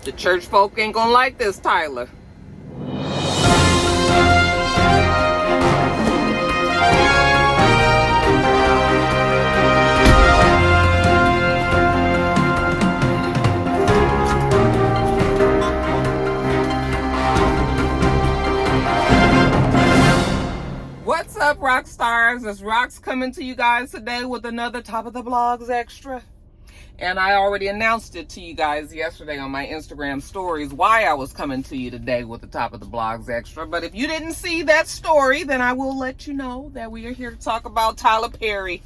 The church folk ain't gonna like this, Tyler. What's up, Roxstars? It's Rox coming to you guys today with another Top of the Blogs Extra. And I already announced it to you guys yesterday on my Instagram stories why I was coming to you today with the Top of the Blogs Extra. But if you didn't see that story, then I will let you know that we are here to talk about Tyler Perry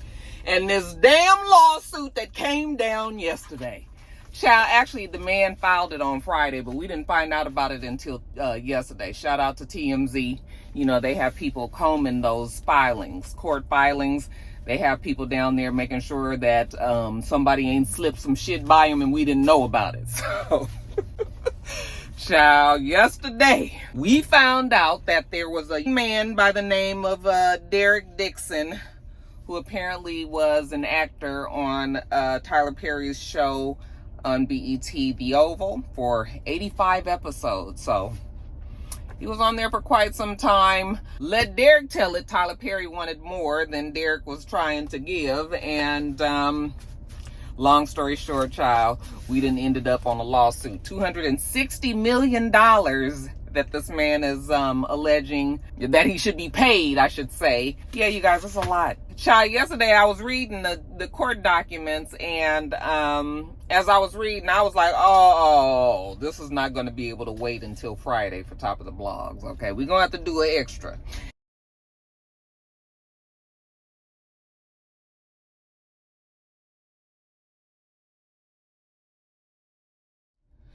and this damn lawsuit that came down yesterday. Child, actually, the man filed it on Friday, but we didn't find out about it until yesterday. Shout out to TMZ. You know, they have people combing those filings, court filings. They have people down there making sure that somebody ain't slipped some shit by them and we didn't know about it. So, child, yesterday we found out that there was a man by the name of Dixon, who apparently was an actor on Tyler Perry's show on BET, The Oval, for 85 episodes. So he was on there for quite some time. Let Derek tell it, Tyler Perry wanted more than Derek was trying to give. And long story short, child, we done ended up on a lawsuit. $260 million that this man is alleging that he should be paid, I should say. Yeah, you guys, that's a lot. Child, yesterday I was reading the court documents, and as I was reading, I was like, oh, this is not going to be able to wait until Friday for Top of the Blogs. Okay, we're going to have to do an extra.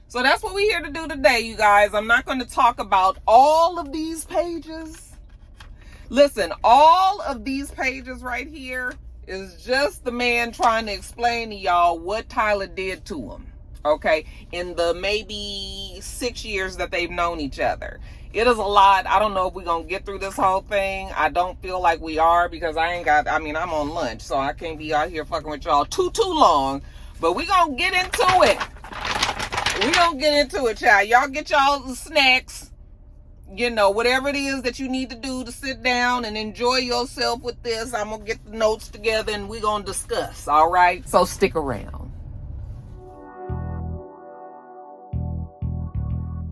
So that's what we're here to do today, you guys. I'm not going to talk about all of these pages. Listen, all of these pages right here is just the man trying to explain to y'all what Tyler did to him, okay, in the maybe 6 years that they've known each other. It is a lot. I don't know if we're going to get through this whole thing. I don't feel like we are, because I'm on lunch, so I can't be out here fucking with y'all too long. But we're going to get into it. We're going to get into it, child. Y'all get y'all snacks. You know, whatever it is that you need to do to sit down and enjoy yourself with this. I'm going to get the notes together and we're going to discuss, all right? So stick around.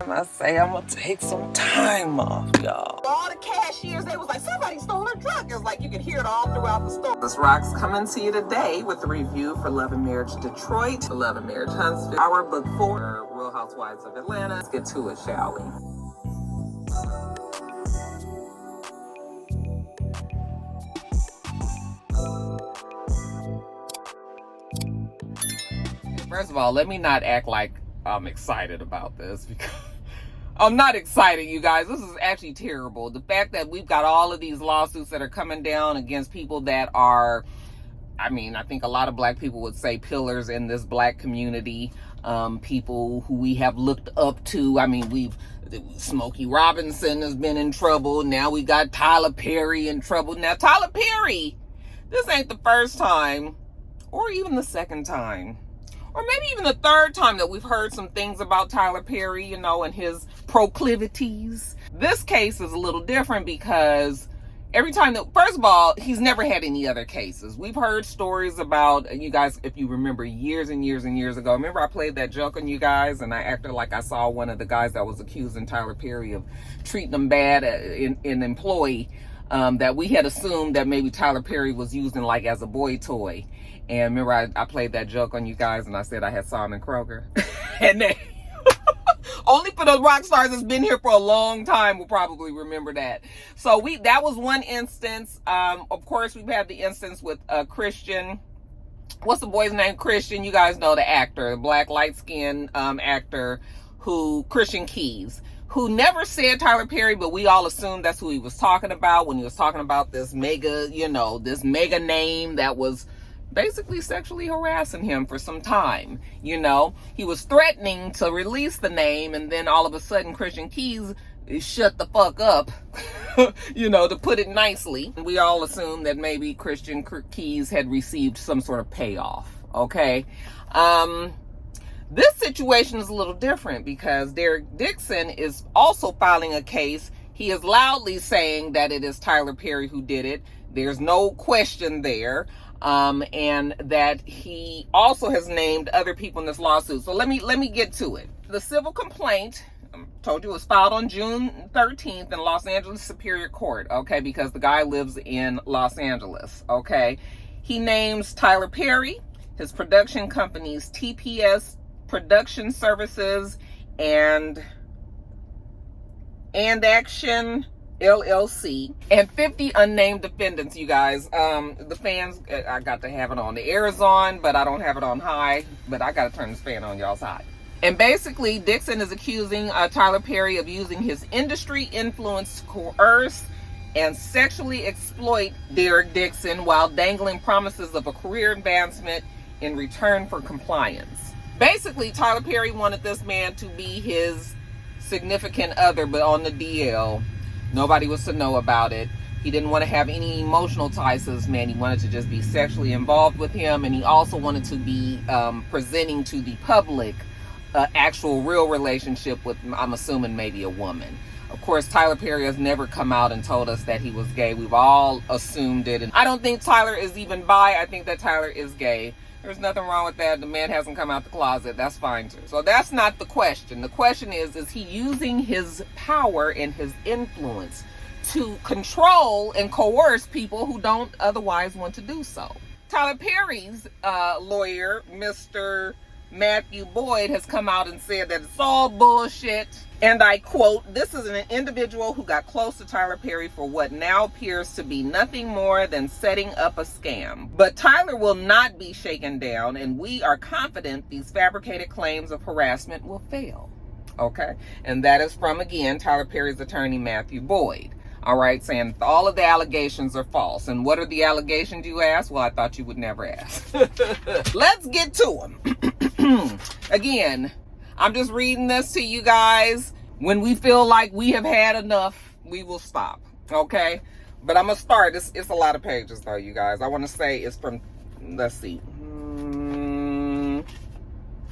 I say I'm going to take some time off, y'all. All the cashiers, they was like, somebody stole a truck. It's like you can hear it all throughout the store. This Rox coming to you today with a review for Love and Marriage Detroit, Love and Marriage Huntsville, our book 4, Real Housewives of Atlanta. Let's get to it, shall we? First of all, let me not act like I'm excited about this, because I'm not excited, you guys. This is actually terrible. The fact that we've got all of these lawsuits that are coming down against people that are, I think a lot of black people would say pillars in this black community, people who we have looked up to. Smokey Robinson has been in trouble. Now we got Tyler Perry in trouble. Now, Tyler Perry, this ain't the first time, or even the second time, or maybe even the third time that we've heard some things about Tyler Perry, you know, and his proclivities. This case is a little different because every time that, first of all, he's never had any other cases. We've heard stories about, you guys, if you remember years and years and years ago, remember I played that joke on you guys and I acted like I saw one of the guys that was accusing Tyler Perry of treating him bad in an employee, that we had assumed that maybe Tyler Perry was using like as a boy toy. And remember, I played that joke on you guys, and I said I had Simon Kroger. And they, only for the Roxstars that's been here for a long time will probably remember that. So that was one instance. Of course, we've had the instance with Christian. What's the boy's name? Christian. You guys know the actor, the black light-skinned actor, Christian Keys, who never said Tyler Perry, but we all assumed that's who he was talking about when he was talking about this mega name that was basically sexually harassing him for some time. You know, he was threatening to release the name, and then all of a sudden Christian Keys shut the fuck up, you know, to put it nicely. We all assumed that maybe Christian Keys had received some sort of payoff, okay? This situation is a little different because Derek Dixon is also filing a case. He is loudly saying that it is Tyler Perry who did it. There's no question there. And that he also has named other people in this lawsuit. So let me get to it. The civil complaint, I told you, was filed on June 13th in Los Angeles Superior Court, okay, because the guy lives in Los Angeles, okay. He names Tyler Perry, his production companies TPS Production Services and Action LLC, and 50 unnamed defendants, you guys. The fans, I got to have it on. The air is on, but I don't have it on high, but I got to turn this fan on y'all's high. And basically, Dixon is accusing Tyler Perry of using his industry influence to coerce and sexually exploit Derek Dixon while dangling promises of a career advancement in return for compliance. Basically, Tyler Perry wanted this man to be his significant other, but on the DL. Nobody was to know about it. He didn't want to have any emotional ties to this man. He wanted to just be sexually involved with him, and he also wanted to be presenting to the public actual real relationship with, I'm assuming, maybe a woman. Of course, Tyler Perry has never come out and told us that he was gay. We've all assumed it, and I don't think Tyler is even bi. I think that Tyler is gay. There's nothing wrong with that. The man hasn't come out the closet. That's fine too. So that's not the question. The question is he using his power and his influence to control and coerce people who don't otherwise want to do so? Tyler Perry's lawyer, Mr. Matthew Boyd, has come out and said that it's all bullshit. And I quote, "This is an individual who got close to Tyler Perry for what now appears to be nothing more than setting up a scam. But Tyler will not be shaken down, and we are confident these fabricated claims of harassment will fail." Okay? And that is from, again, Tyler Perry's attorney, Matthew Boyd. All right, saying all of the allegations are false. And what are the allegations, you ask? Well, I thought you would never ask. Let's get to them. Again, I'm just reading this to you guys. When we feel like we have had enough, we will stop, okay? But I'm going to start. It's a lot of pages, though, you guys. I want to say it's from, let's see.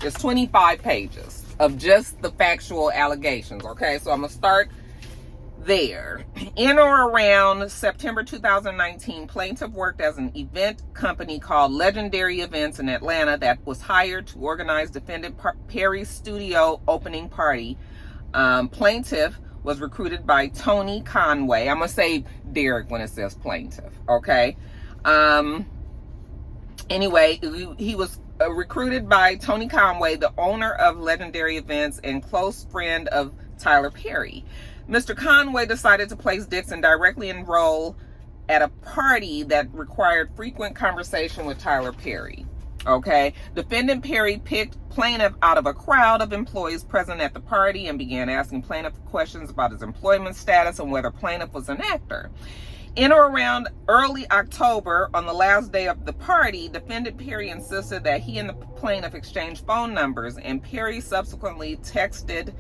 It's 25 pages of just the factual allegations, okay? So I'm going to start there. In or around September 2019, plaintiff worked as an event company called Legendary Events in Atlanta that was hired to organize defendant Perry's studio opening party. Plaintiff was recruited by Tony Conway. I'm going to say Derek when it says plaintiff, okay? Anyway, he was recruited by Tony Conway, the owner of Legendary Events and close friend of Tyler Perry. Mr. Conway decided to place Dixon directly in role at a party that required frequent conversation with Tyler Perry. Okay, defendant Perry picked plaintiff out of a crowd of employees present at the party and began asking plaintiff questions about his employment status and whether plaintiff was an actor. In or around early October, on the last day of the party, defendant Perry insisted that he and the plaintiff exchanged phone numbers, and Perry subsequently texted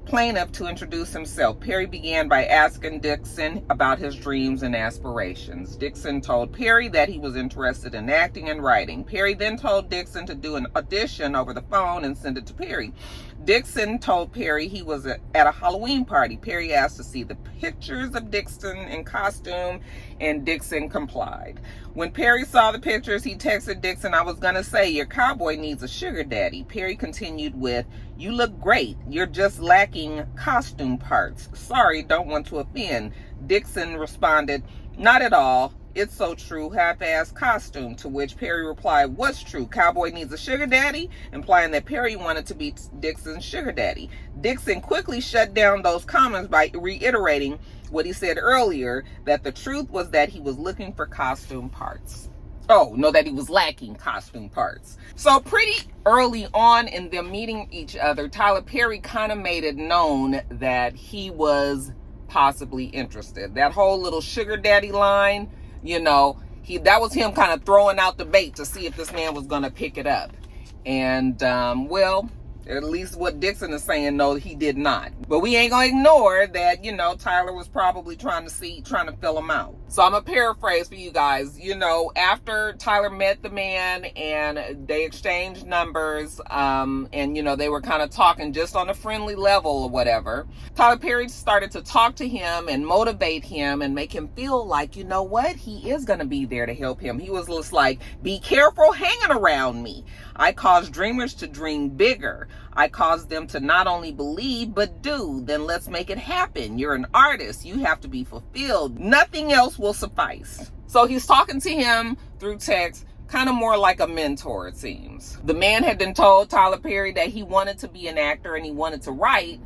plaintiff to introduce himself. Perry began by asking Dixon about his dreams and aspirations. Dixon told Perry that he was interested in acting and writing. Perry then told Dixon to do an audition over the phone and send it to Perry. Dixon told Perry he was at a Halloween party. Perry asked to see the pictures of Dixon in costume, and Dixon complied. When Perry saw the pictures, he texted Dixon, "I was gonna say, your cowboy needs a sugar daddy." Perry continued with, "You look great. You're just lacking costume parts. Sorry, don't want to offend." Dixon responded, "Not at all. It's so true, half-assed costume," to which Perry replied, "What's true? Cowboy needs a sugar daddy?" implying that Perry wanted to be Dixon's sugar daddy. Dixon quickly shut down those comments by reiterating what he said earlier, that the truth was that he was looking for costume parts. Oh, no, that he was lacking costume parts. So pretty early on in them meeting each other, Tyler Perry kind of made it known that he was possibly interested. That whole little sugar daddy line, you know, that was him kind of throwing out the bait to see if this man was going to pick it up. And, well, At least what Dixon is saying, no, he did not. But we ain't gonna ignore that, you know, Tyler was probably trying to fill him out. So I'm gonna paraphrase for you guys. You know, after Tyler met the man and they exchanged numbers, and you know, they were kind of talking just on a friendly level or whatever, Tyler Perry started to talk to him and motivate him and make him feel like, you know what, he is gonna be there to help him. He was just like, be careful hanging around me. I cause dreamers to dream bigger. I cause them to not only believe, but do. Then let's make it happen. You're an artist. You have to be fulfilled. Nothing else will suffice. So he's talking to him through text, kind of more like a mentor, it seems. The man had been told Tyler Perry that he wanted to be an actor and he wanted to write.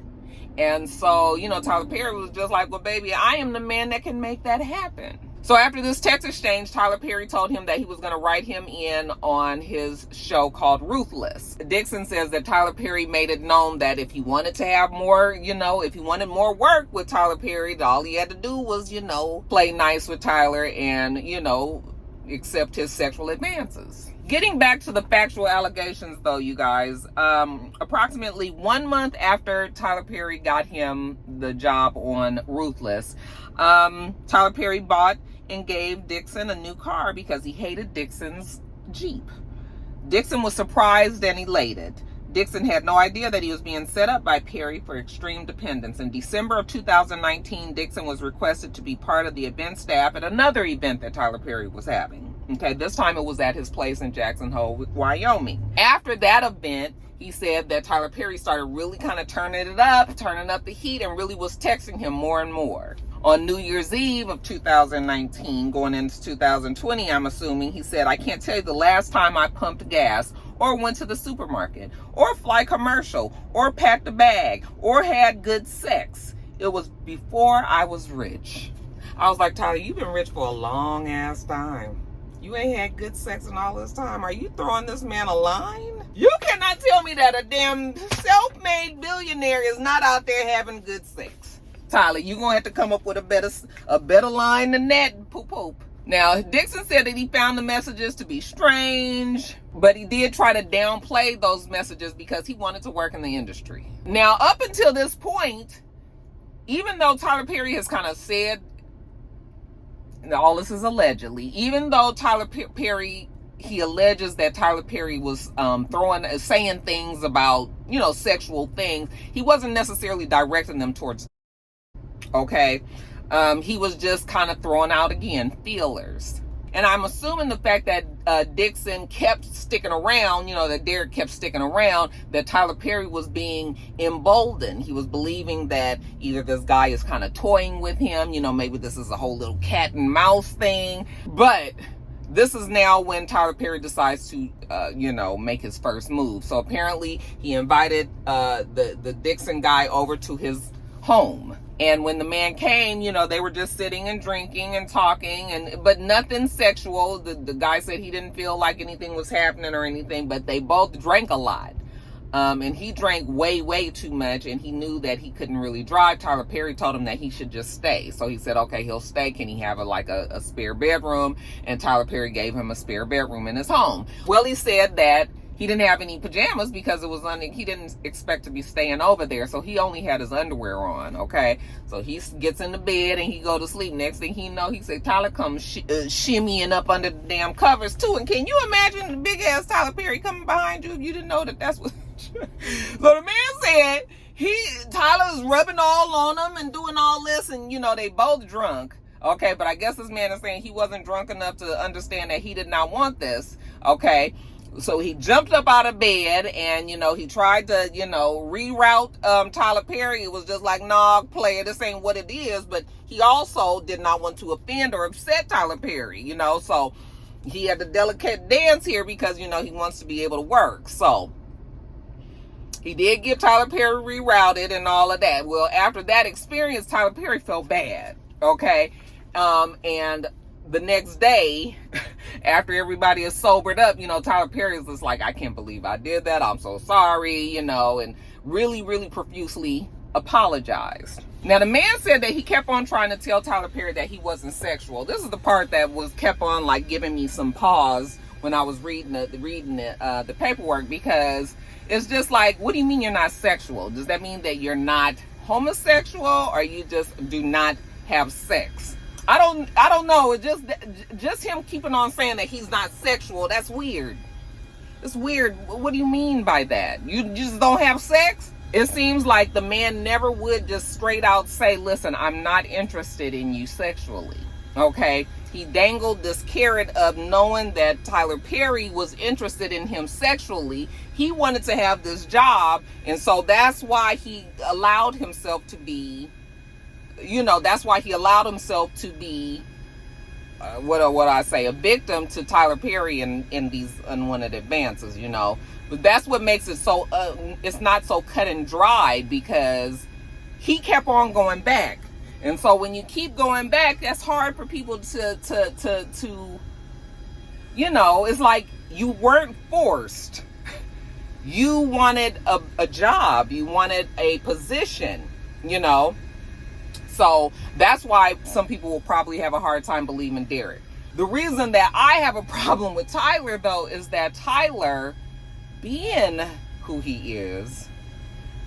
And so, you know, Tyler Perry was just like, well, baby, I am the man that can make that happen. So after this text exchange, Tyler Perry told him that he was going to write him in on his show called Ruthless. Dixon says that Tyler Perry made it known that if he wanted to have more, you know, if he wanted more work with Tyler Perry, all he had to do was, you know, play nice with Tyler and, you know, accept his sexual advances. Getting back to the factual allegations, though, you guys, approximately 1 month after Tyler Perry got him the job on Ruthless, Tyler Perry bought and gave Dixon a new car because he hated Dixon's Jeep. Dixon was surprised and elated. Dixon had no idea that he was being set up by Perry for extreme dependence. In December of 2019, Dixon was requested to be part of the event staff at another event that Tyler Perry was having. Okay, this time it was at his place in Jackson Hole, Wyoming. After that event, he said that Tyler Perry started really kind of turning up the heat, and really was texting him more and more. On New Year's Eve of 2019, going into 2020, I'm assuming, he said, I can't tell you the last time I pumped gas or went to the supermarket or fly commercial or packed a bag or had good sex. It was before I was rich. I was like, Tyler, you've been rich for a long ass time. You ain't had good sex in all this time. Are you throwing this man a line? You cannot tell me that a damn self-made billionaire is not out there having good sex. Tyler, you're going to have to come up with a better line than that, poop. Now, Dixon said that he found the messages to be strange, but he did try to downplay those messages because he wanted to work in the industry. Now, up until this point, even though Tyler Perry has kind of said, all this is allegedly, even though Tyler Perry, he alleges that Tyler Perry was saying things about, you know, sexual things, he wasn't necessarily directing them towards, okay? He was just kind of throwing out, again, feelers. And I'm assuming the fact that Dixon kept sticking around, you know, that Derek kept sticking around, that Tyler Perry was being emboldened. He was believing that either this guy is kind of toying with him, you know, maybe this is a whole little cat and mouse thing. But this is now when Tyler Perry decides to, you know, make his first move. So apparently he invited the Dixon guy over to his home. And when the man came, you know, they were just sitting and drinking and talking, but nothing sexual. The guy said he didn't feel like anything was happening or anything, but they both drank a lot. And he drank way too much, and he knew that he couldn't really drive. Tyler Perry told him that he should just stay. So he said, okay, he'll stay. Can he have a spare bedroom? And Tyler Perry gave him a spare bedroom in his home. Well, he said that he didn't have any pajamas because it was he didn't expect to be staying over there. So he only had his underwear on, okay? So he gets in the bed and he go to sleep. Next thing he know, he said, Tyler comes shimmying up under the damn covers too. And can you imagine the big ass Tyler Perry coming behind you if you didn't know that that's what... So the man said Tyler was rubbing all on him and doing all this, and you know, they both drunk. Okay, but I guess this man is saying he wasn't drunk enough to understand that he did not want this. Okay. So he jumped up out of bed and, you know, he tried to, you know, reroute Tyler Perry. It was just like, nah, player, this ain't what it is. But he also did not want to offend or upset Tyler Perry, you know. So he had the delicate dance here because, you know, he wants to be able to work. So he did get Tyler Perry rerouted and all of that. Well, after that experience, Tyler Perry felt bad, okay? And the next day, after everybody is sobered up, you know, Tyler Perry is just like, I can't believe I did that. I'm so sorry, you know, and really profusely apologized. Now, the man said that he kept on trying to tell Tyler Perry that he wasn't sexual. This is the part that kept on like giving me some pause when I was reading the paperwork, because It's just like, what do you mean you're not sexual? Does that mean that you're not homosexual, or you just do not have sex? I don't know. It just him keeping on saying that he's not sexual. That's weird. It's weird. What do you mean by that? You just don't have sex? It seems like the man never would just straight out say, listen, I'm not interested in you sexually. Okay? He dangled this carrot of knowing that Tyler Perry was interested in him sexually. He wanted to have this job, and so that's why he allowed himself to be, that's why he allowed himself to be, a victim to Tyler Perry in these unwanted advances, But that's what makes it so, it's not so cut and dry, because he kept on going back. And so when you keep going back, that's hard for people to it's like you weren't forced. You wanted a job. You wanted a position, So that's why some people will probably have a hard time believing Derek. The reason that I have a problem with Tyler, though, is that Tyler, being who he is,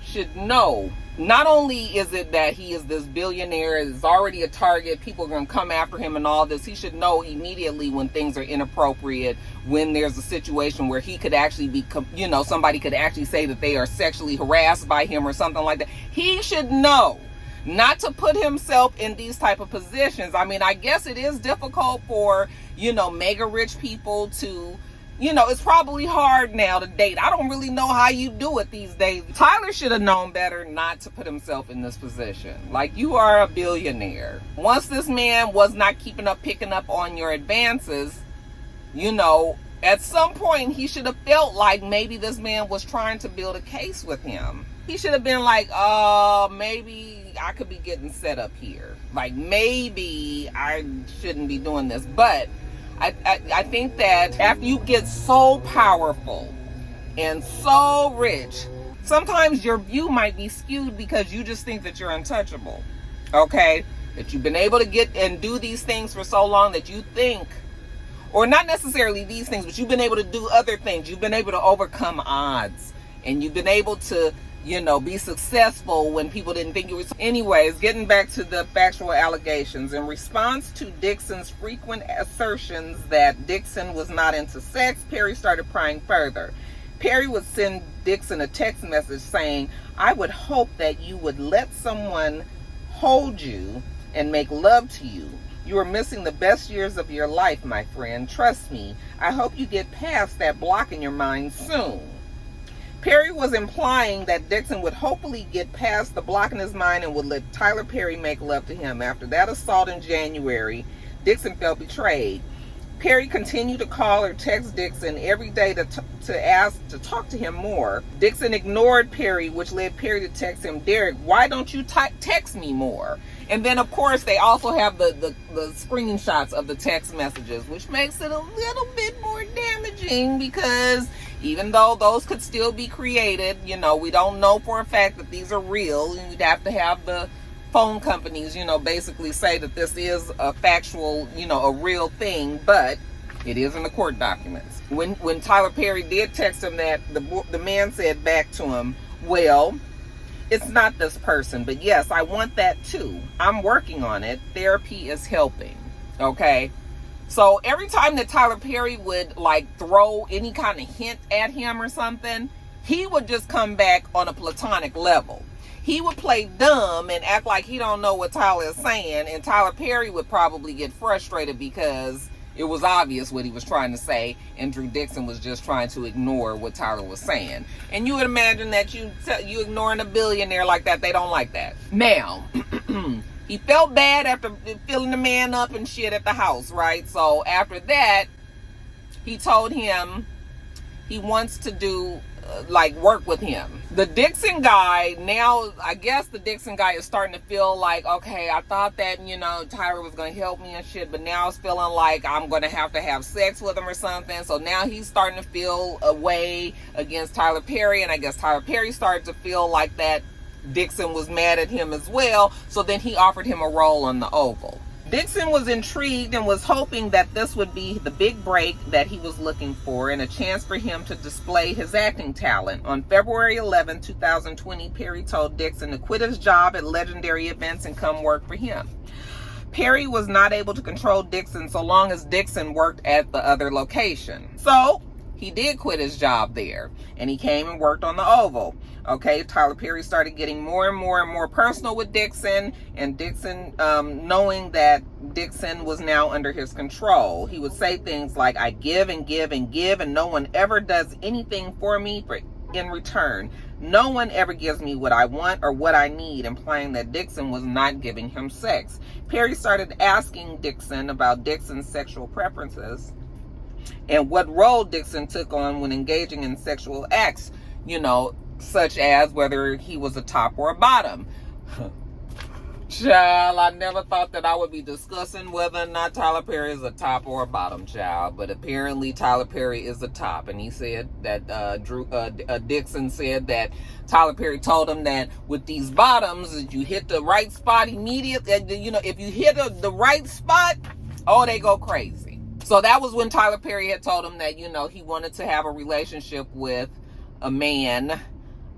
should know. Not only is it that he is this billionaire, is already a target, people are going to come after him and all this, he should know immediately when things are inappropriate, when there's a situation where he could actually be, somebody could actually say that they are sexually harassed by him or something like that. He should know not to put himself in these type of positions. I mean, I guess it is difficult for, mega rich people to, it's probably hard now to date. I don't really know how you do it these days. Tyler should have known better not to put himself in this position. Like, you are a billionaire. Once this man was not picking up on your advances, at some point he should have felt like maybe this man was trying to build a case with him. He should have been like, maybe I could be getting set up here. Like, maybe I shouldn't be doing this. But I think that after you get so powerful and so rich, sometimes your view might be skewed because you just think that you're untouchable. Okay? That you've been able to get and do these things for so long that you think, or not necessarily these things, but you've been able to do other things. You've been able to overcome odds. And you've been able to, be successful when people didn't think you were. Anyways, getting back to the factual allegations. In response to Dixon's frequent assertions that Dixon was not into sex, Perry started prying further. Perry would send Dixon a text message saying, I would hope that you would let someone hold you and make love to you. You are missing the best years of your life, my friend. Trust me. I hope you get past that block in your mind soon. Perry was implying that Dixon would hopefully get past the block in his mind and would let Tyler Perry make love to him. After that assault in January, Dixon felt betrayed. Perry continued to call or text Dixon every day to ask to talk to him more. Dixon ignored Perry, which led Perry to text him, Derek, why don't you text me more? And then, of course, they also have the screenshots of the text messages, which makes it a little bit more damaging because even though those could still be created, we don't know for a fact that these are real. And you'd have to have the phone companies, basically say that this is a factual, a real thing, but it is in the court documents. When Tyler Perry did text him that, the man said back to him, well, it's not this person, but yes, I want that too. I'm working on it. Therapy is helping. Okay? So every time that Tyler Perry would throw any kind of hint at him or something, he would just come back on a platonic level. He would play dumb and act like he don't know what Tyler is saying, and Tyler Perry would probably get frustrated because it was obvious what he was trying to say, and Drew Dixon was just trying to ignore what Tyler was saying. And you would imagine that you ignoring a billionaire like that, they don't like that. Now, he felt bad after filling the man up and shit at the house, right? So after that, he told him he wants to do work with him. The Dixon guy, now I guess the Dixon guy is starting to feel like, okay, I thought that, Tyler was going to help me and shit, but now it's feeling like I'm going to have sex with him or something. So now he's starting to feel a way against Tyler Perry, and I guess Tyler Perry started to feel like that Dixon was mad at him as well. So then he offered him a role on the Oval. Dixon was intrigued and was hoping that this would be the big break that he was looking for and a chance for him to display his acting talent. On February 11, 2020, Perry told Dixon to quit his job at Legendary Events and come work for him. Perry was not able to control Dixon so long as Dixon worked at the other location. So he did quit his job there, and he came and worked on the Oval. Okay, Tyler Perry started getting more and more personal with Dixon, and Dixon, knowing that Dixon was now under his control, he would say things like, I give and give and give, and no one ever does anything for me in return. No one ever gives me what I want or what I need, implying that Dixon was not giving him sex. Perry started asking Dixon about Dixon's sexual preferences and what role Dixon took on when engaging in sexual acts, such as whether he was a top or a bottom. Child, I never thought that I would be discussing whether or not Tyler Perry is a top or a bottom, child, but apparently Tyler Perry is a top. And he said that Dixon said that Tyler Perry told him that with these bottoms, if you hit the right spot immediately, if you hit the right spot, oh, they go crazy. So that was when Tyler Perry had told him that, he wanted to have a relationship with a man,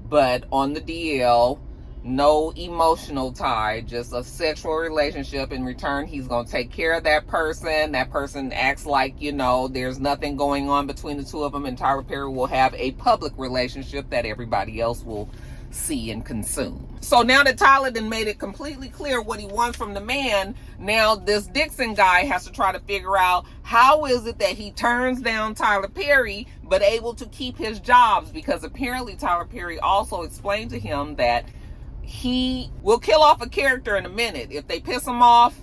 but on the DL, no emotional tie, just a sexual relationship. In return, he's going to take care of that person. That person acts like, there's nothing going on between the two of them, and Tyler Perry will have a public relationship that everybody else will see and consume. So now that Tyler then made it completely clear what he wants from the man, now this Dixon guy has to try to figure out how is it that he turns down Tyler Perry but able to keep his jobs, because apparently Tyler Perry also explained to him that he will kill off a character in a minute if they piss him off.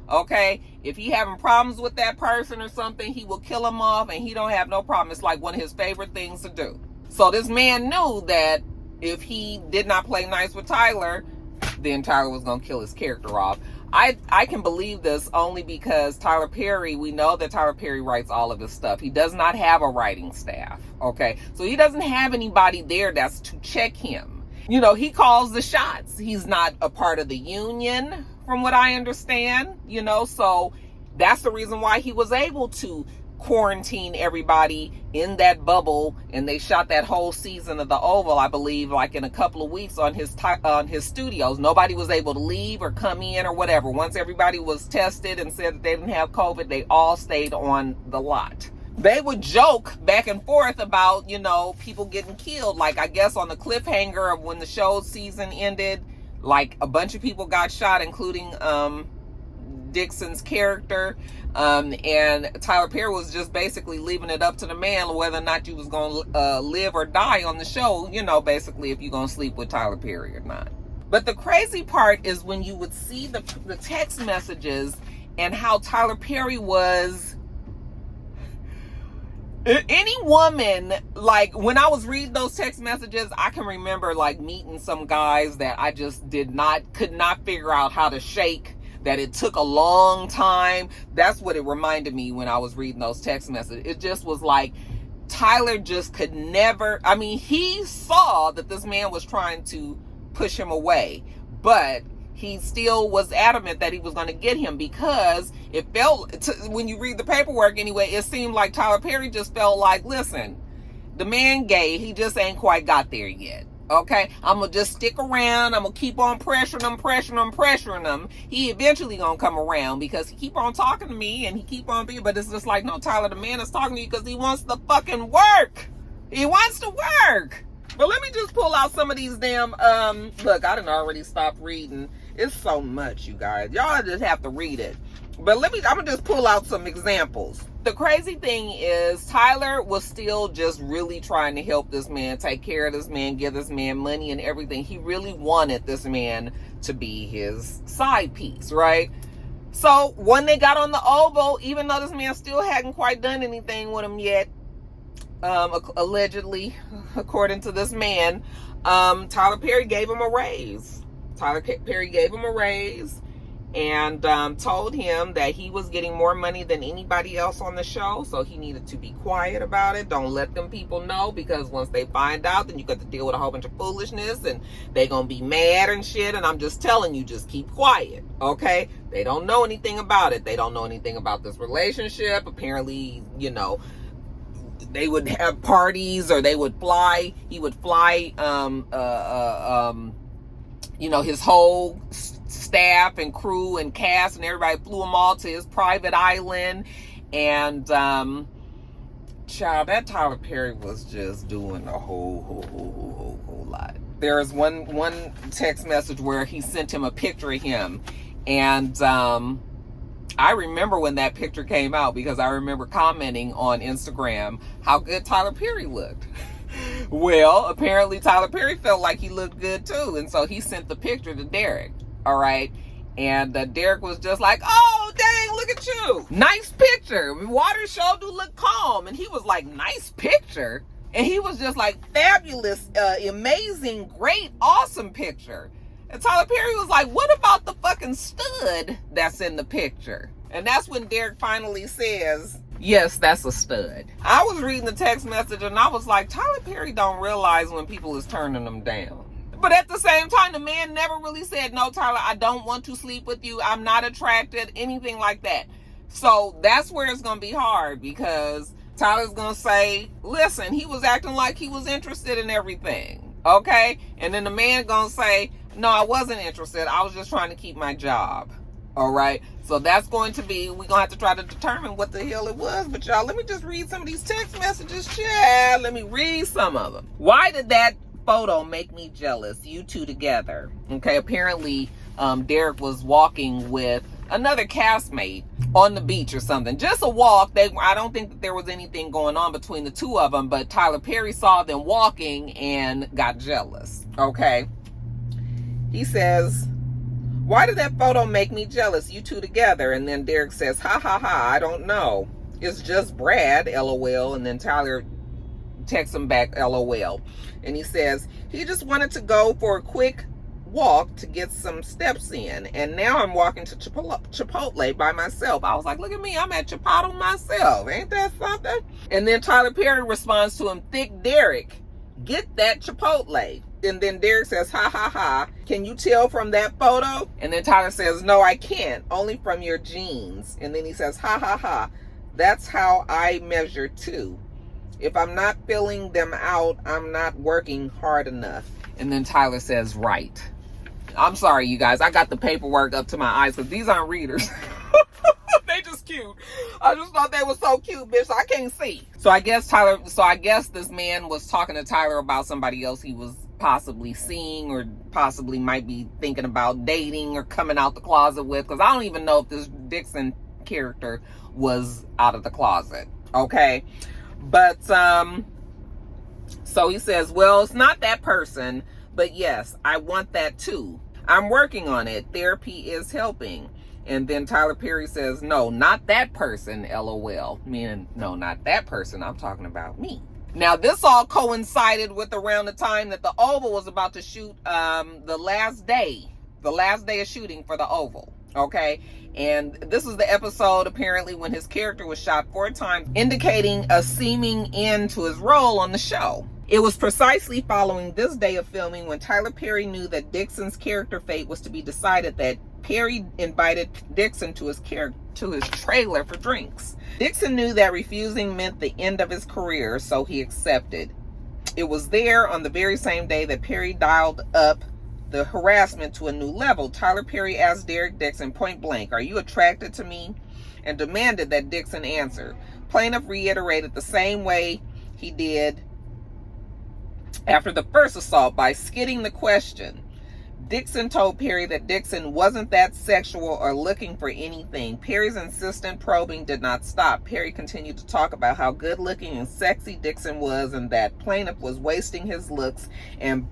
Okay, if he having problems with that person or something, he will kill him off, and he don't have no problem. It's like one of his favorite things to do. So this man knew that if he did not play nice with Tyler, then Tyler was going to kill his character off. I can believe this only because Tyler Perry, we know that Tyler Perry writes all of his stuff. He does not have a writing staff, okay? So he doesn't have anybody there that's to check him. He calls the shots. He's not a part of the union, from what I understand, so that's the reason why he was able to quarantine everybody in that bubble, and they shot that whole season of the Oval, I believe, like in a couple of weeks on his studios. Nobody was able to leave or come in or whatever. Once everybody was tested and said that they didn't have COVID, they all stayed on the lot. They would joke back and forth about, people getting killed. Like, I guess on the cliffhanger of when the show season ended, like a bunch of people got shot, including Dixon's character. And Tyler Perry was just basically leaving it up to the man whether or not you was going to live or die on the show, basically if you're going to sleep with Tyler Perry or not. But the crazy part is when you would see the text messages and how Tyler Perry was... Any woman, like when I was reading those text messages, I can remember like meeting some guys that I just could not figure out how to shake, that it took a long time. That's what it reminded me when I was reading those text messages. It just was like Tyler just could never, he saw that this man was trying to push him away, but he still was adamant that he was going to get him, because it felt, when you read the paperwork anyway, it seemed like Tyler Perry just felt like, listen, the man gay, he just ain't quite got there yet. Okay, I'm going to just stick around. I'm going to keep on pressuring him. He eventually going to come around because he keep on talking to me and he keep on being, but it's just like, no, Tyler, the man is talking to you because he wants to fucking work. He wants to work. But let me just pull out some of these damn, look, I done already stopped reading. It's so much, you guys. Y'all just have to read it. But I'm going to just pull out some examples. The crazy thing is Tyler was still just really trying to help this man, take care of this man, give this man money and everything. He really wanted this man to be his side piece, right? So when they got on the Oval, even though this man still hadn't quite done anything with him yet, allegedly, according to this man, Tyler Perry gave him a raise. Tyler Perry gave him a raise, and told him that he was getting more money than anybody else on the show, so he needed to be quiet about it. Don't let them people know, because once they find out, then you got to deal with a whole bunch of foolishness, and they gonna be mad and shit. And I'm just telling you, just keep quiet, okay? They don't know anything about it. They don't know anything about this relationship. Apparently, you know, they would have parties, or they would fly. He would fly, you know, his whole staff and crew and cast and everybody, flew them all to his private island. And child, that Tyler Perry was just doing a whole lot. There is one text message where he sent him a picture of him, and I remember when that picture came out, because I remember commenting on Instagram how good Tyler Perry looked. Well, apparently Tyler Perry felt like he looked good too, and so he sent the picture to Derek. All right. And Derek was just like, oh, dang, look at you. Nice picture. Water show do look calm. And he was like, nice picture. And he was just like, fabulous, amazing, great, awesome picture. And Tyler Perry was like, what about the fucking stud that's in the picture? And that's when Derek finally says, yes, that's a stud. I was reading the text message and I was like, Tyler Perry don't realize when people is turning them down. But at the same time, the man never really said, no, Tyler, I don't want to sleep with you. I'm not attracted, anything like that. So that's where it's going to be hard, because Tyler's going to say, listen, he was acting like he was interested in everything. Okay. And then the man going to say, no, I wasn't interested. I was just trying to keep my job. All right. So that's going to be, we're going to have to try to determine what the hell it was. But y'all, let me just read some of these text messages. Yeah, let me read some of them. Why did that photo make me jealous? You two together. Okay, apparently Derek was walking with another castmate on the beach or something. Just a walk. I don't think that there was anything going on between the two of them, but Tyler Perry saw them walking and got jealous. Okay. He says, why did that photo make me jealous? You two together. And then Derek says, ha ha ha, I don't know. It's just Brad, LOL. And then Tyler texts him back, LOL. And he says, he just wanted to go for a quick walk to get some steps in. And now I'm walking to Chipotle by myself. I was like, look at me, I'm at Chipotle myself. Ain't that something? And then Tyler Perry responds to him, thick Derek, get that Chipotle. And then Derek says, ha ha ha, can you tell from that photo? And then Tyler says, no, I can't, only from your jeans. And then he says, ha ha ha, that's how I measure too. If I'm not filling them out, I'm not working hard enough. And then Tyler says, right. I'm sorry, you guys. I got the paperwork up to my eyes because these aren't readers. They just cute. I just thought they were so cute, bitch. I can't see. So I guess this man was talking to Tyler about somebody else he was possibly seeing, or possibly might be thinking about dating or coming out the closet with. Because I don't even know if this Dixon character was out of the closet. Okay. But, so he says, well, it's not that person, but yes, I want that too. I'm working on it. Therapy is helping. And then Tyler Perry says, no, not that person, LOL. Meaning, no, not that person. I'm talking about me. Now, this all coincided with around the time that the Oval was about to shoot, the last day of shooting for the Oval. Okay. And this is the episode, apparently, when his character was shot 4 times, indicating a seeming end to his role on the show. It was precisely following this day of filming when Tyler Perry knew that Dixon's character fate was to be decided that Perry invited Dixon to his trailer for drinks. Dixon knew that refusing meant the end of his career, so he accepted. It was there on the very same day that Perry dialed up the harassment to a new level. Tyler Perry asked Derek Dixon point blank, are you attracted to me? And demanded that Dixon answer. Plaintiff reiterated the same way he did after the first assault by skidding the question. Dixon told Perry that Dixon wasn't that sexual or looking for anything. Perry's insistent probing did not stop. Perry continued to talk about how good looking and sexy Dixon was, and that plaintiff was wasting his looks and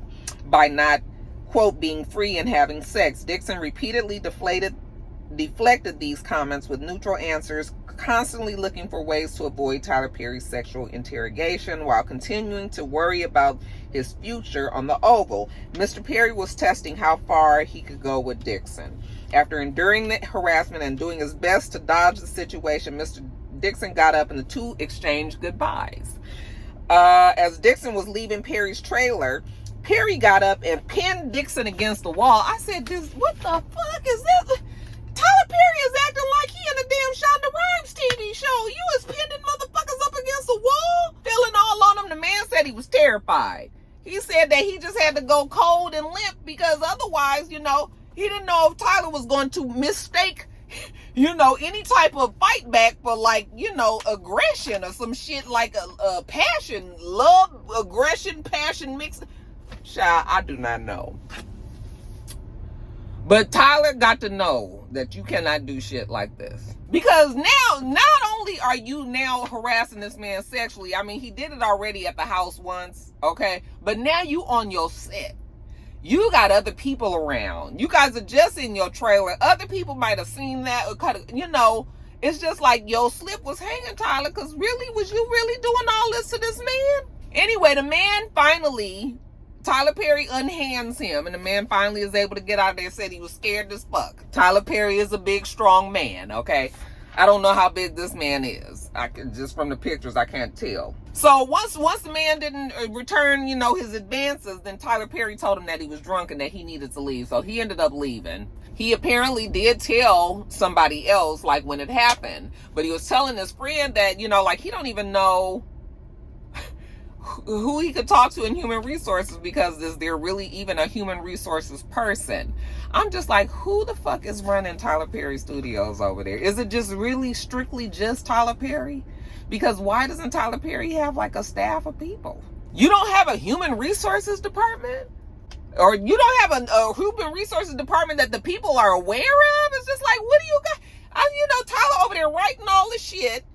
by not, quote, being free and having sex. Dixon repeatedly deflected these comments with neutral answers, constantly looking for ways to avoid Tyler Perry's sexual interrogation while continuing to worry about his future on the Oval. Mr. Perry was testing how far he could go with Dixon. After enduring the harassment and doing his best to dodge the situation, Mr. Dixon got up and the two exchanged goodbyes. As Dixon was leaving Perry's trailer, Perry got up and pinned Dixon against the wall. I said, what the fuck is this? Tyler Perry is acting like he in a damn Shonda Rhimes TV show. You is pinning motherfuckers up against the wall, feeling all on him. The man said he was terrified. He said that he just had to go cold and limp because otherwise, he didn't know if Tyler was going to mistake, any type of fight back for aggression or some shit like a passion, love, aggression, passion mixed. Child, I do not know. But Tyler got to know that you cannot do shit like this. Because now, not only are you now harassing this man sexually, I mean, he did it already at the house once, okay? But now you on your set. You got other people around. You guys are just in your trailer. Other people might have seen that or it's just like your slip was hanging, Tyler, because really, was you really doing all this to this man? Anyway, the man finally... Tyler Perry unhands him, and the man finally is able to get out of there. Said he was scared as fuck. Tyler Perry is a big, strong man, okay? I don't know how big this man is. Just from the pictures, I can't tell. So once the man didn't return, his advances, then Tyler Perry told him that he was drunk and that he needed to leave. So he ended up leaving. He apparently did tell somebody else, when it happened. But he was telling his friend that, he don't even know who he could talk to in human resources, because is there really even a human resources person? I'm just like, who the fuck is running Tyler Perry Studios over there? Is it just really strictly just Tyler Perry? Because why doesn't Tyler Perry have a staff of people? You don't have a human resources department? Or you don't have a human resources department that the people are aware of? It's just like, what do you got? Tyler over there writing all this shit.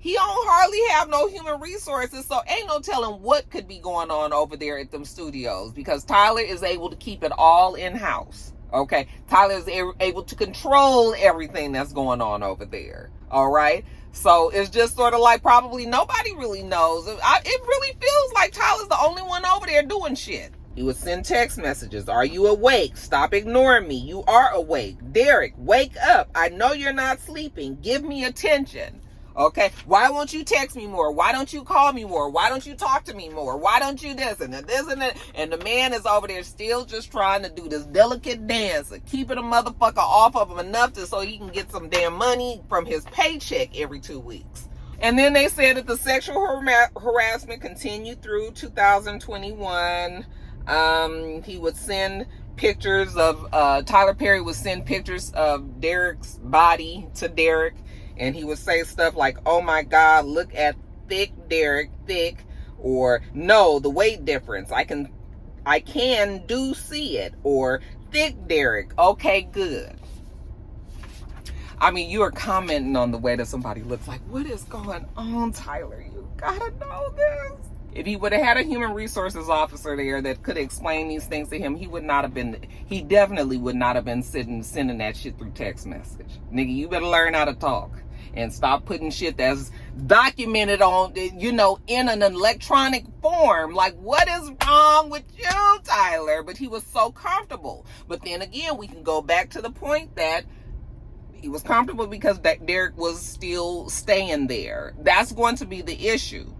He don't hardly have no human resources, so ain't no telling what could be going on over there at them studios, because Tyler is able to keep it all in-house, okay? Tyler is able to control everything that's going on over there, all right? So it's just sort of like probably nobody really knows. It really feels like Tyler's the only one over there doing shit. He would send text messages. Are you awake? Stop ignoring me. You are awake. Derek, wake up. I know you're not sleeping. Give me attention. Okay, why won't you text me more? Why don't you call me more? Why don't you talk to me more? Why don't you this and this and that? And the man is over there still just trying to do this delicate dance of keeping a motherfucker off of him enough so he can get some damn money from his paycheck every 2 weeks. And then they said that the sexual harassment continued through 2021. He would send pictures of, Tyler Perry would send pictures of Derek's body to Derek. And he would say stuff like, oh my God, look at thick Derek, thick. Or, no, the weight difference. I can do see it. Or, thick Derek. Okay, good. I mean, you are commenting on the way that somebody looks like, what is going on, Tyler? You gotta know this. If he would have had a human resources officer there that could explain these things to him, he definitely would not have been sending that shit through text message. Nigga, you better learn how to talk and stop putting shit that's documented on, in an electronic form. Like, what is wrong with you, Tyler? But he was so comfortable. But then again, we can go back to the point that he was comfortable because Derek was still staying there. That's going to be the issue.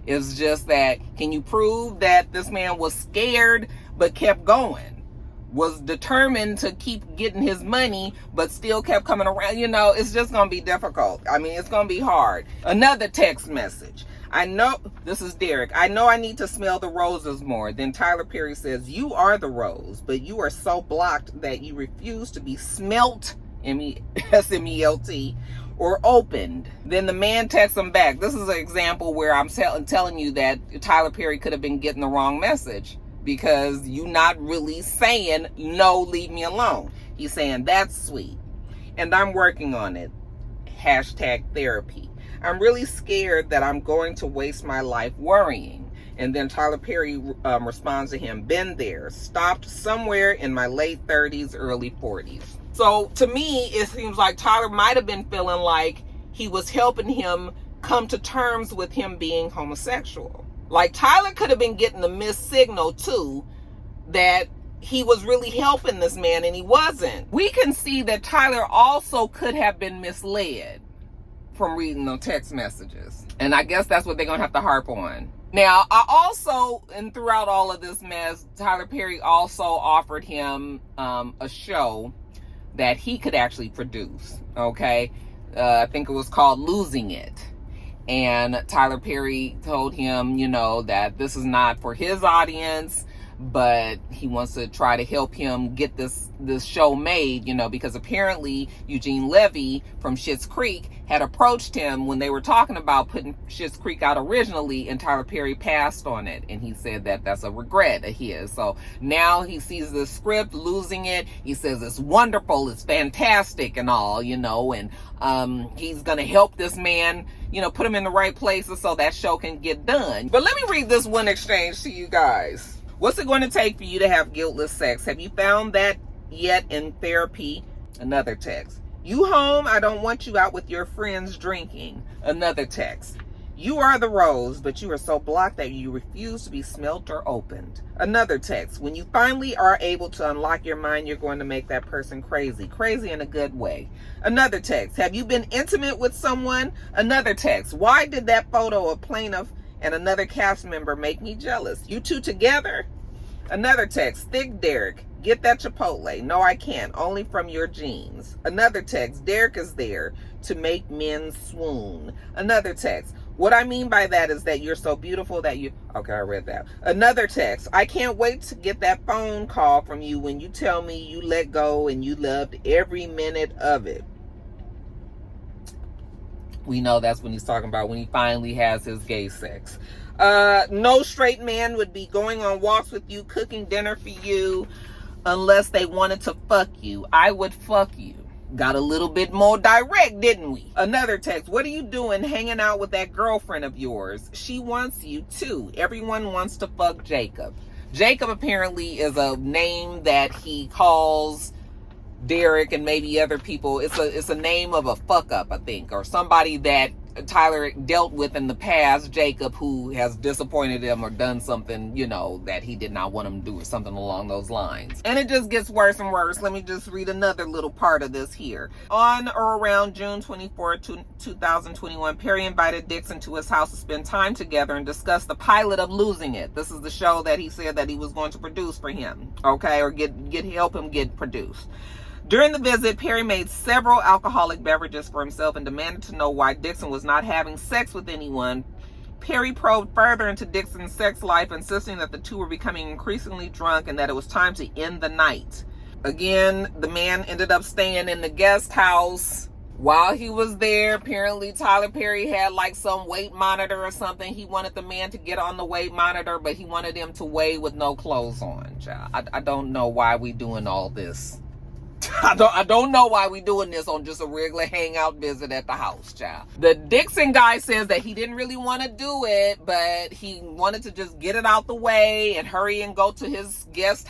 It's just that, can you prove that this man was scared but kept going? Was determined to keep getting his money but still kept coming around? It's just going to be difficult. I mean, it's going to be hard. Another text message. I know, this is Derek. I know I need to smell the roses more. Then Tyler Perry says, you are the rose, but you are so blocked that you refuse to be smelt, S-M-E-L-T, or opened. Then the man texts him back. This is an example where I'm telling you that Tyler Perry could have been getting the wrong message, because you not really saying, no, leave me alone. He's saying, that's sweet, and I'm working on it. #therapy. I'm really scared that I'm going to waste my life worrying. And then Tyler Perry responds to him, been there, stopped somewhere in my late 30s, early 40s. So to me, it seems like Tyler might have been feeling like he was helping him come to terms with him being homosexual. Like, Tyler could have been getting the missed signal too, that he was really helping this man and he wasn't. We can see that Tyler also could have been misled from reading the text messages. And I guess that's what they're gonna have to harp on. Now, I also, and throughout all of this mess, Tyler Perry also offered him a show that he could actually produce, okay? I think it was called Losing It. And Tyler Perry told him, you know, that this is not for his audience, but he wants to try to help him get this show made, you know, because apparently Eugene Levy from Schitt's Creek had approached him when they were talking about putting Schitt's Creek out originally, and Tyler Perry passed on it, and he said that that's a regret of his. So now he sees the script, Losing It. He says it's wonderful, it's fantastic and all, you know, and he's gonna help this man, you know, put him in the right places so that show can get done. But let me read this one exchange to you guys. What's it going to take for you to have guiltless sex? Have you found that yet in therapy? Another text. You home? I don't want you out with your friends drinking. Another text. You are the rose, but you are so blocked that you refuse to be smelt or opened. Another text. When you finally are able to unlock your mind, you're going to make that person crazy. Crazy in a good way. Another text. Have you been intimate with someone? Another text. Why did that photo of plaintiff and another cast member make me jealous? You two together? Another text. Thick Derek. Get that Chipotle. No, I can't. Only from your jeans. Another text. Derek is there to make men swoon. Another text. What I mean by that is that you're so beautiful that you... Okay, I read that. Another text. I can't wait to get that phone call from you when you tell me you let go and you loved every minute of it. We know that's when he's talking about when he finally has his gay sex. No straight man would be going on walks with you, cooking dinner for you, unless they wanted to fuck you. I would fuck you. Got a little bit more direct, didn't we? Another text. What are you doing hanging out with that girlfriend of yours? She wants you too. Everyone wants to fuck Jacob. Jacob apparently is a name that he calls Derek and maybe other people. It's a name of a fuck up, I think, or somebody that Tyler dealt with in the past, Jacob, who has disappointed him or done something, you know, that he did not want him to do, or something along those lines. And it just gets worse and worse. Let me just read another little part of this here. On or around June 24, 2021, Perry invited Dixon to his house to spend time together and discuss the pilot of Losing It. This is the show that he said that he was going to produce for him, okay, or help him get produced. During the visit, Perry made several alcoholic beverages for himself and demanded to know why Dixon was not having sex with anyone. Perry probed further into Dixon's sex life, insisting that the two were becoming increasingly drunk and that it was time to end the night. Again, the man ended up staying in the guest house. While he was there, apparently Tyler Perry had like some weight monitor or something. He wanted the man to get on the weight monitor, but he wanted him to weigh with no clothes on. I don't know why we doing all this. I don't know why we doing this on just a regular hangout visit at the house, child. The Dixon guy says that he didn't really want to do it, but he wanted to just get it out the way and hurry and go to his guest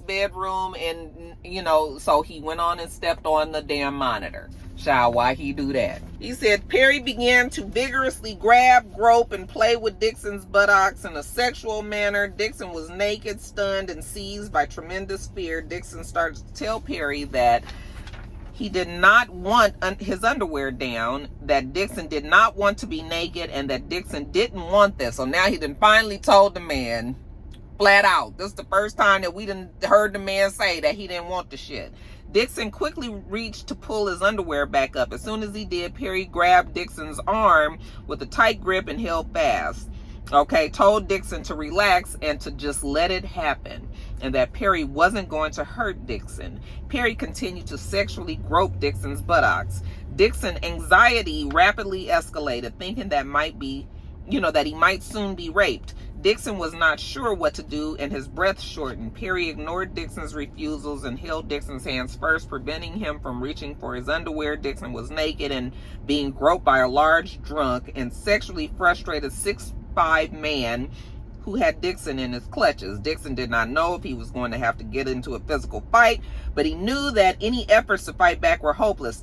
bedroom, and, you know, so he went on and stepped on the damn monitor. Child, why he do that? He said Perry began to vigorously grab, grope, and play with Dixon's buttocks in a sexual manner. Dixon was naked, stunned, and seized by tremendous fear. Dixon started to tell Perry that he did not want his underwear down, that Dixon did not want to be naked, and that Dixon didn't want this. So now he done finally told the man flat out. This is the first time that we done heard the man say that he didn't want the shit. Dixon quickly reached to pull his underwear back up. As soon as he did, Perry grabbed Dixon's arm with a tight grip and held fast. Okay, told Dixon to relax and to just let it happen, and that Perry wasn't going to hurt Dixon. Perry continued to sexually grope Dixon's buttocks. Dixon's anxiety rapidly escalated, thinking that he might soon be raped. Dixon was not sure what to do, and his breath shortened. Perry ignored Dixon's refusals and held Dixon's hands first, preventing him from reaching for his underwear. Dixon was naked and being groped by a large, drunk, and sexually frustrated 6'5" man who had Dixon in his clutches. Dixon did not know if he was going to have to get into a physical fight, but he knew that any efforts to fight back were hopeless.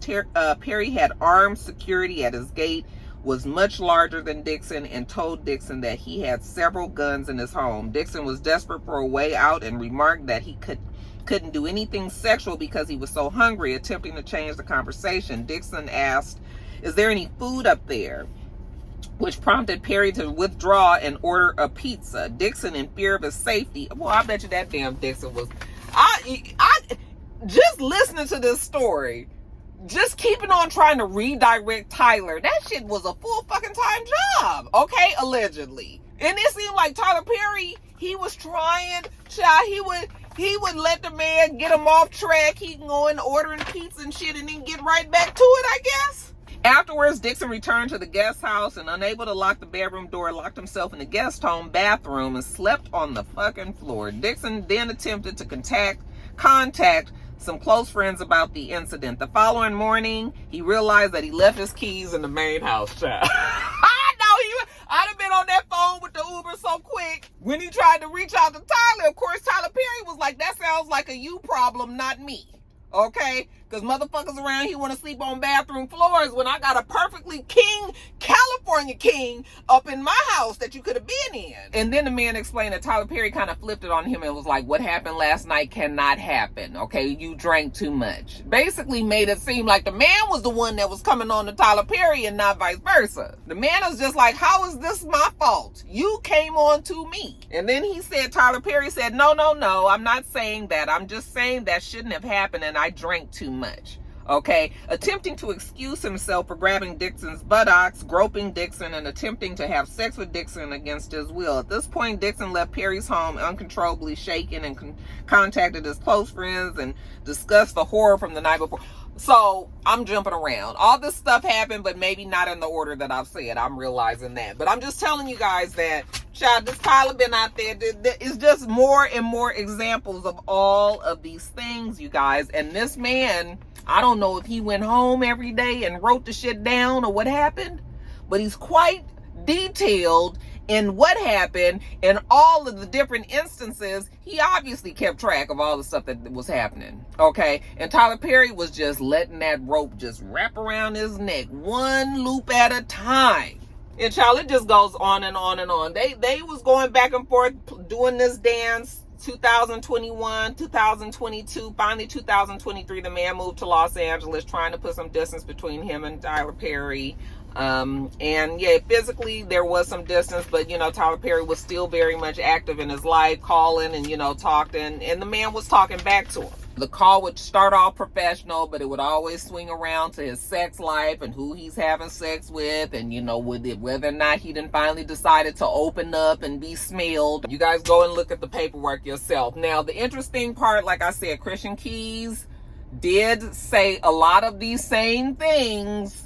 Perry had armed security at his gate, was much larger than Dixon, and told Dixon that he had several guns in his home. Dixon was desperate for a way out and remarked that he couldn't do anything sexual because he was so hungry, attempting to change the conversation. Dixon asked, "Is there any food up there?" which prompted Perry to withdraw and order a pizza. Dixon, in fear of his safety, well, I bet you that damn Dixon was, I just listening to this story, just keeping on trying to redirect Tyler, that shit was a full fucking time job, okay, allegedly. And it seemed like Tyler Perry, he was trying, he would let the man get him off track. He can go in ordering pizza and shit and then get right back to it, I guess. Afterwards, Dixon returned to the guest house and, unable to lock the bedroom door, locked himself in the guest home bathroom and slept on the fucking floor. Dixon then attempted to contact some close friends about the incident. The following morning, he realized that he left his keys in the main house, child. I know I'd have been on that phone with the Uber so quick. When he tried to reach out to Tyler, of course, Tyler Perry was like, "That sounds like a you problem, not me." Okay? Because motherfuckers around here want to sleep on bathroom floors when I got a perfectly California king up in my house that you could have been in. And then the man explained that Tyler Perry kind of flipped it on him and was like, "What happened last night cannot happen. Okay, you drank too much." Basically made it seem like the man was the one that was coming on to Tyler Perry and not vice versa. The man was just like, "How is this my fault? You came on to me." And then he said, Tyler Perry said, no, I'm not saying that. I'm just saying that shouldn't have happened and I drank too much. Okay, attempting to excuse himself for grabbing Dixon's buttocks, groping Dixon, and attempting to have sex with Dixon against his will. At this point, Dixon left Perry's home uncontrollably shaken and contacted his close friends and discussed the horror from the night before. So I'm jumping around. All this stuff happened, but maybe not in the order that I've said. I'm realizing that. But I'm just telling you guys that, child, this Tyler been out there. It's just more and more examples of all of these things, you guys. And this man, I don't know if he went home every day and wrote the shit down or what happened, but he's quite detailed in what happened and all of the different instances. He obviously kept track of all the stuff that was happening. Okay. And Tyler Perry was just letting that rope just wrap around his neck, one loop at a time. And child, it just goes on and on and on. They was going back and forth doing this dance. 2021, 2022, finally 2023, the man moved to Los Angeles, trying to put some distance between him and Tyler Perry. And yeah, physically there was some distance, but you know, Tyler Perry was still very much active in his life, calling and, you know, talking, and the man was talking back to him. The call would start off professional, but it would always swing around to his sex life and who he's having sex with, and, you know, whether or not he then finally decided to open up and be smelled. You guys go and look at the paperwork yourself. Now, the interesting part, like I said, Christian Keys did say a lot of these same things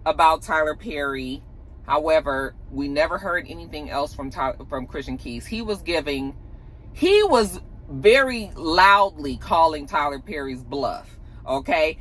about Tyler Perry. However, we never heard anything else from Christian Keys. He was very loudly calling Tyler Perry's bluff. Okay,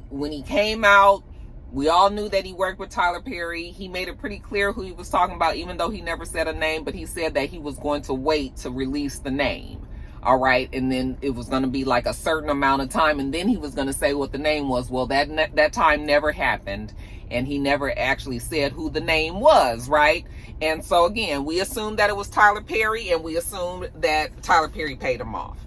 when he came out, we all knew that he worked with Tyler Perry. He made it pretty clear who he was talking about, even though he never said a name, but he said that he was going to wait to release the name. All right, and then it was going to be like a certain amount of time, and then he was going to say what the name was. Well, that time never happened, and he never actually said who the name was, right? And so again, we assumed that it was Tyler Perry, and we assumed that Tyler Perry paid him off.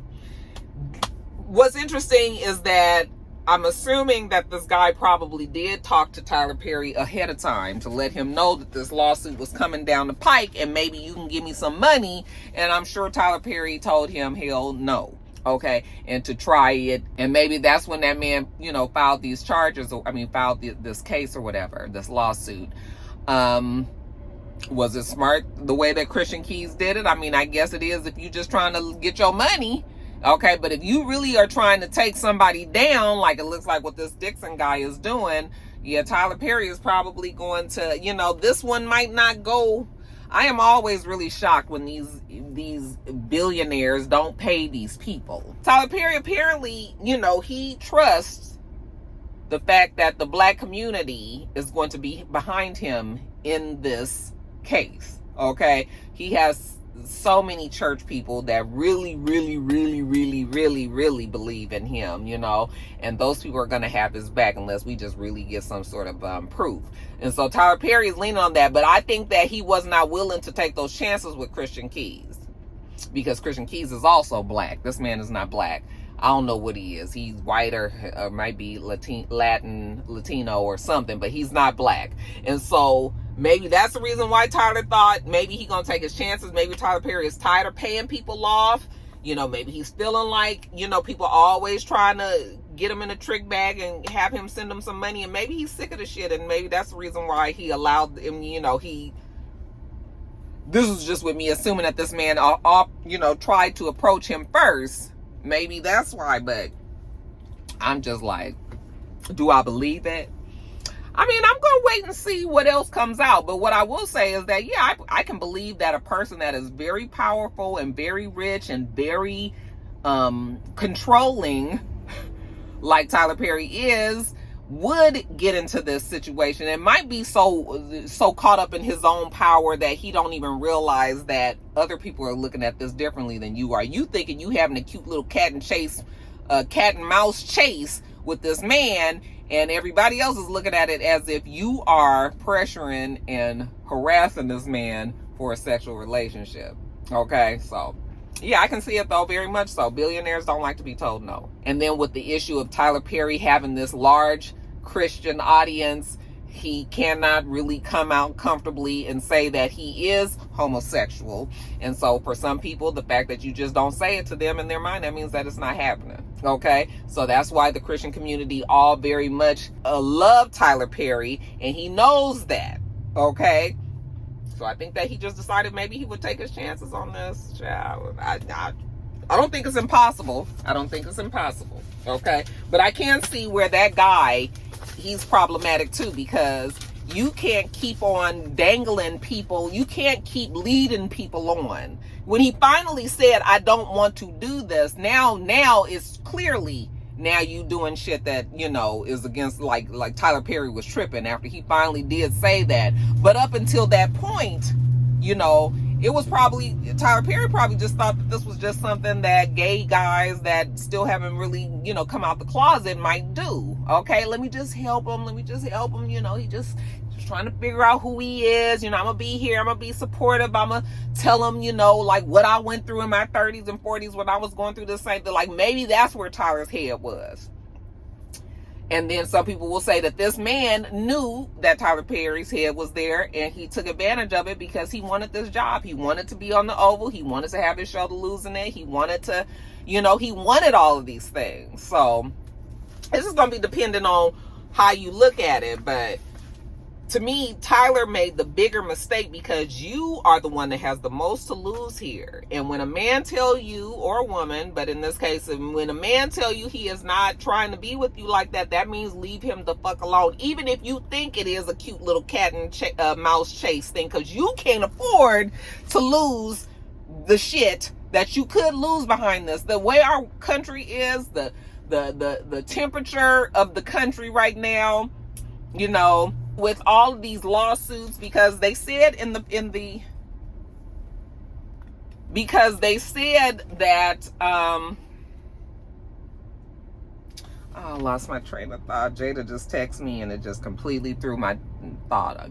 What's interesting is that I'm assuming that this guy probably did talk to Tyler Perry ahead of time to let him know that this lawsuit was coming down the pike and maybe you can give me some money. And I'm sure Tyler Perry told him hell no. Okay. And to try it. And maybe that's when that man, you know, filed these charges, filed this case or whatever, this lawsuit. Was it smart the way that Christian Keys did it? I mean, I guess it is if you're just trying to get your money. Okay, but if you really are trying to take somebody down, like it looks like what this Dixon guy is doing, yeah, Tyler Perry is probably going to, you know, this one might not go. I am always really shocked when these billionaires don't pay these people. Tyler Perry apparently, you know, he trusts the fact that the black community is going to be behind him in this case. Okay, he has so many church people that really believe in him, you know, and those people are going to have his back unless we just really get some sort of proof. And so Tyler Perry is leaning on that, but I think that he was not willing to take those chances with Christian Keys, because Christian Keys is also black. This man is not black. I don't know what he is. He's white or might be Latino or something, but he's not black. And so maybe that's the reason why Tyler thought maybe he's going to take his chances. Maybe Tyler Perry is tired of paying people off. You know, maybe he's feeling like, you know, people always trying to get him in a trick bag and have him send him some money. And maybe he's sick of the shit. And maybe that's the reason why he allowed him, you know, this was just with me assuming that this man, you know, tried to approach him first. Maybe that's why, but I'm just like, do I believe it? I mean, I'm going to wait and see what else comes out. But what I will say is that, yeah, I can believe that a person that is very powerful and very rich and very controlling, like Tyler Perry is, would get into this situation. It might be so caught up in his own power that he don't even realize that other people are looking at this differently than you are. You thinking you having a cute little cat and mouse chase with this man, and everybody else is looking at it as if you are pressuring and harassing this man for a sexual relationship. Okay, so yeah, I can see it though, very much so. Billionaires don't like to be told no. And then with the issue of Tyler Perry having this large Christian audience, he cannot really come out comfortably and say that he is homosexual. And so for some people, the fact that you just don't say it to them in their mind, that means that it's not happening. Okay, so that's why the Christian community all very much love Tyler Perry, and he knows that. Okay, so I think that he just decided maybe he would take his chances on this. I don't think it's impossible. I don't think it's impossible. Okay, but I can see where that guy, he's problematic too, because you can't keep on dangling people. You can't keep leading people on. When he finally said, I don't want to do this, now it's clearly, now you doing shit that, you know, is against, like Tyler Perry was tripping after he finally did say that. But up until that point, you know, it was probably, Tyler Perry probably just thought that this was just something that gay guys that still haven't really, you know, come out the closet might do. Okay, let me just help him. You know, he just trying to figure out who he is. You know, I'm going to be here. I'm going to be supportive. I'm going to tell him, you know, like what I went through in my 30s and 40s when I was going through the same thing. Like maybe that's where Tyler's head was. And then some people will say that this man knew that Tyler Perry's head was there, and he took advantage of it because he wanted this job. He wanted to be on the Oval. He wanted to have his show, The Losing It. He wanted to, you know, he wanted all of these things. So this is going to be dependent on how you look at it. But to me, Tyler made the bigger mistake because you are the one that has the most to lose here. And when a man tell you, or a woman, but in this case, when a man tell you he is not trying to be with you like that, that means leave him the fuck alone. Even if you think it is a cute little cat and mouse chase thing, because you can't afford to lose the shit that you could lose behind this. The way our country is, the temperature of the country right now, you know, with all of these lawsuits, because they said that I lost my train of thought. Jada just texted me and it just completely threw my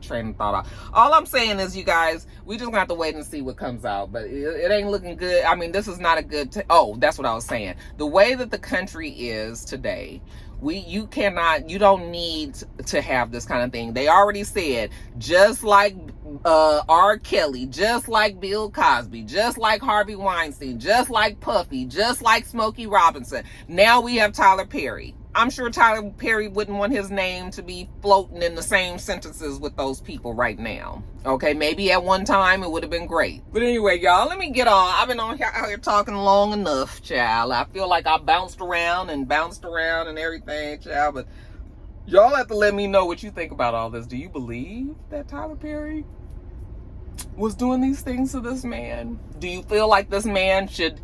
train of thought out. All I'm saying is, you guys, we just gonna have to wait and see what comes out, but it ain't looking good. I mean, this is not a good that's what I was saying. The way that the country is today, you don't need to have this kind of thing. They already said, just like R. Kelly, just like Bill Cosby, just like Harvey Weinstein, just like Puffy, just like Smokey Robinson. Now we have Tyler Perry. I'm sure Tyler Perry wouldn't want his name to be floating in the same sentences with those people right now. Okay, maybe at one time it would have been great. But anyway, y'all, let me get on. I've been out here talking long enough, child. I feel like I bounced around and everything, child. But y'all have to let me know what you think about all this. Do you believe that Tyler Perry was doing these things to this man? Do you feel like this man should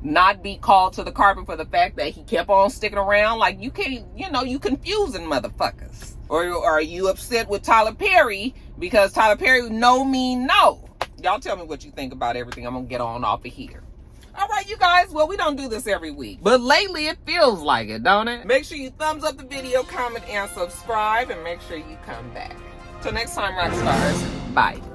not be called to the carpet for the fact that he kept on sticking around? Like, you can't, you confusing motherfuckers. Or are you upset with Tyler Perry because Tyler Perry no mean no? Y'all tell me what you think about everything. I'm gonna get on off of here. All right, you guys. Well, we don't do this every week, but lately it feels like it, don't it? Make sure you thumbs up the video, comment, and subscribe, and make sure you come back. Till next time, Roxstars. Bye.